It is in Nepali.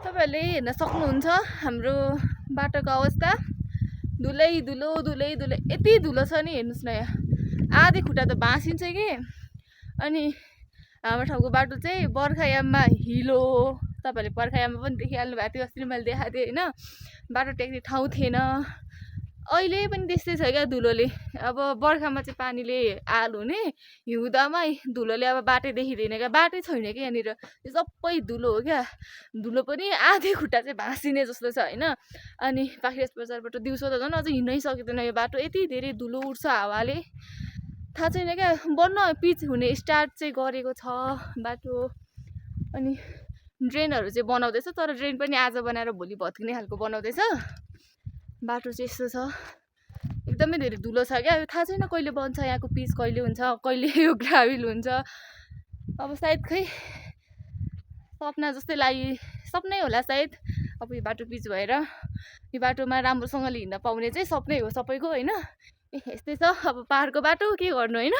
तपाईहरुले हेर्न सक्नुहुन्छ हाम्रो बाटोको अवस्था धुलै धुलो धुलै धुलो यति धुलो छ नि हेर्नुस् न यहाँ आधी खुट्टा त भासिन्छ कि अनि हाम्रो ठाउँको बाटो चाहिँ बर्खायाममा हिलो तपाईहरुले बर्खायाममा पनि देखिहाल्नु भएको थियो अस्ति मैले देखाएको थिएँ हैन बाटो टेक्ने ठाउँ थिएन अहिले पनि त्यस्तै छ क्या धुलोले अब बर्खामा चाहिँ पानीले आल हुने हिउँदामा धुलोले अब बाटै देखिदैन क्या बाटै छैन क्या यहाँनिर यो सबै धुलो हो क्या धुलो पनि आधी खुट्टा चाहिँ भासिने जस्तो छ हैन अनि पाखिराज बजारबाट दिउँसो त झन् अझ हिँड्नै सकिँदैन यो बाटो यति धेरै धुलो उड्छ हावाले थाहा छैन क्या बन्न पिच हुने स्टार्ट चाहिँ गरेको छ बाटो अनि ड्रेनहरू चाहिँ बनाउँदैछ तर ड्रेन पनि आज बनाएर भोलि भत्किने खालको बनाउँदैछ बाटो चाहिँ यस्तो छ एकदमै धेरै धुलो छ क्या थाहा छैन कहिले बन्छ यहाँको पिच कहिले हुन्छ कहिले यो ग्राभल हुन्छ अब सायद खै सपना जस्तै लागि सपनै होला सायद अब यो बाटो पिच भएर यो बाटोमा राम्रोसँगले हिँड्न पाउने चाहिँ सपनै हो सबैको हैन यस्तै छ अब पहाडको बाटो के गर्नु हैन।